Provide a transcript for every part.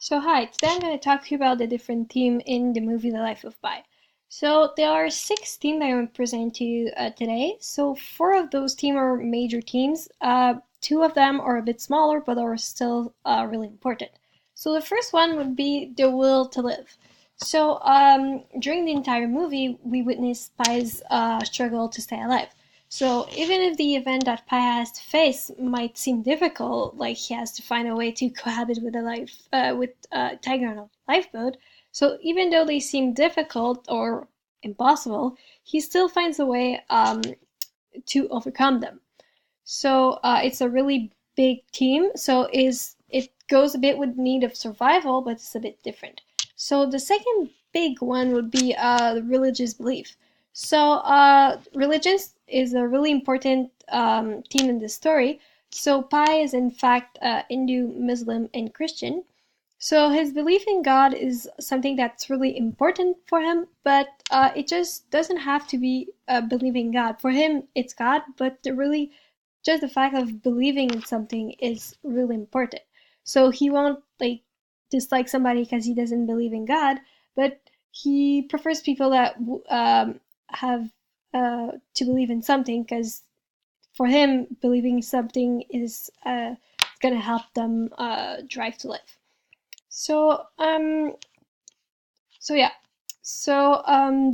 So hi, today I'm going to talk to you about the different theme in the movie The Life of Pi. So there are six themes that I'm going to present to you today. So four of those themes are major themes. Two of them are a bit smaller, but are still really important. So the first one would be the will to live. So during the entire movie, we witness Pi's struggle to stay alive. So even if the event that Pi has to face might seem difficult, like he has to find a way to cohabit with a tiger on a lifeboat, so even though they seem difficult or impossible, he still finds a way to overcome them. So it's a really big team. So is it goes a bit with need of survival, but it's a bit different. So the second big one would be religious belief. So religion is a really important theme in this story. So Pi is in fact Hindu, Muslim, and Christian. So his belief in God is something that's really important for him, but it just doesn't have to be believing God. For him, it's God, but really just the fact of believing in something is really important. So he won't like dislike somebody because he doesn't believe in God, but he prefers people that have to believe in something because for him, believing something is going to help them drive to live. So so yeah.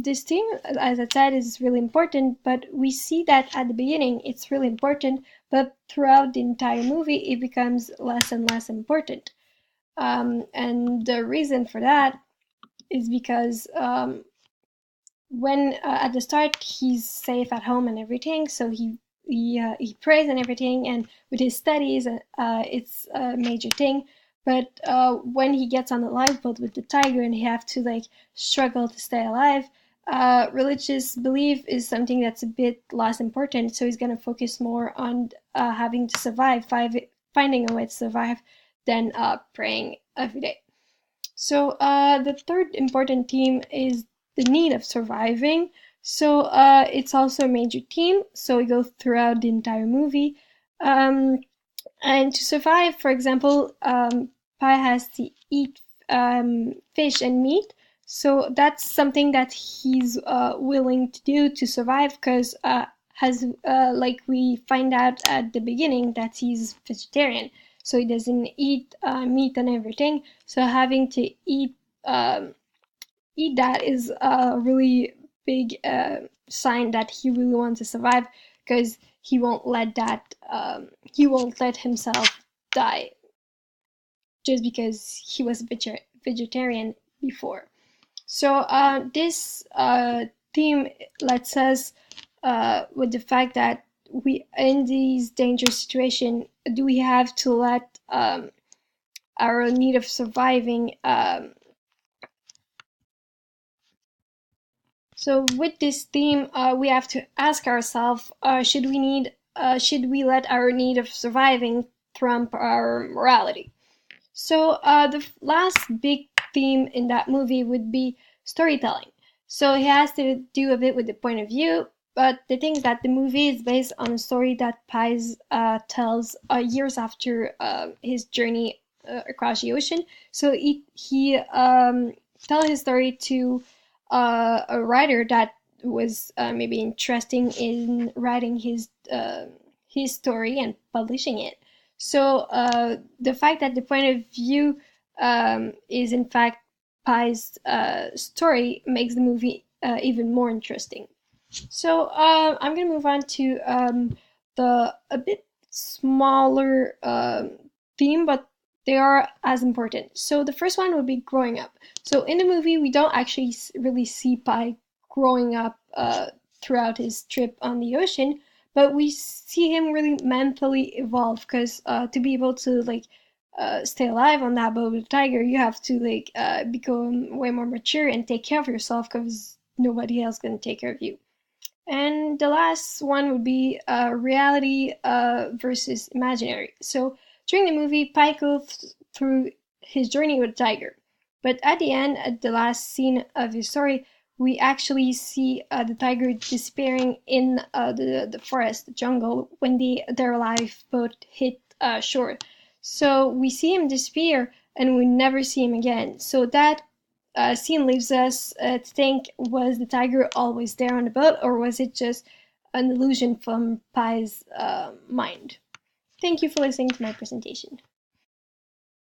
This theme, as I said, is really important, but we see that at the beginning it's really important, but throughout the entire movie it becomes less and less important. And the reason for that is because when at the start he's safe at home and everything, so he prays and everything, and with his studies, it's a major thing. But when he gets on the lifeboat with the tiger and he have to like struggle to stay alive, religious belief is something that's a bit less important. So he's gonna focus more on having to survive, finding a way to survive, than praying every day. So the third important theme is the need of surviving. So it's also a major theme. So it goes throughout the entire movie. Um, and to survive, for example, Pi has to eat fish and meat. So that's something that he's willing to do to survive because has like we find out at the beginning that he's vegetarian, so he doesn't eat meat and everything. So having to um, eat that is a really big sign that he really wants to survive because he won't let himself die just because he was vegetarian before. So this theme lets us with the fact that we in these dangerous situations, do we have to let our need of surviving so with this theme, we have to ask ourselves: should we let our need of surviving trump our morality? So the last big theme in that movie would be storytelling. So he has to do a bit with the point of view, but the thing is that the movie is based on a story that Pies tells years after his journey across the ocean. So he tell his story to a writer that was maybe interesting in writing his story and publishing it. So the fact that the point of view is in fact Pi's story makes the movie even more interesting. So I'm gonna move on to the a bit smaller theme, but they are as important. So the first one would be growing up. So in the movie, we don't actually really see Pi growing up throughout his trip on the ocean, but we see him really mentally evolve because to be able to like stay alive on that boat with a tiger, you have to like become way more mature and take care of yourself because nobody else can take care of you. And the last one would be reality versus imaginary. So during the movie, Pike goes through his journey with Tiger. But at the end, at the last scene of his story, we actually see the tiger disappearing in the forest, the jungle, when their lifeboat hit shore. So we see him disappear, and we never see him again. So that scene leaves us to think, was the tiger always there on the boat, or was it just an illusion from Pai's mind? Thank you for listening to my presentation.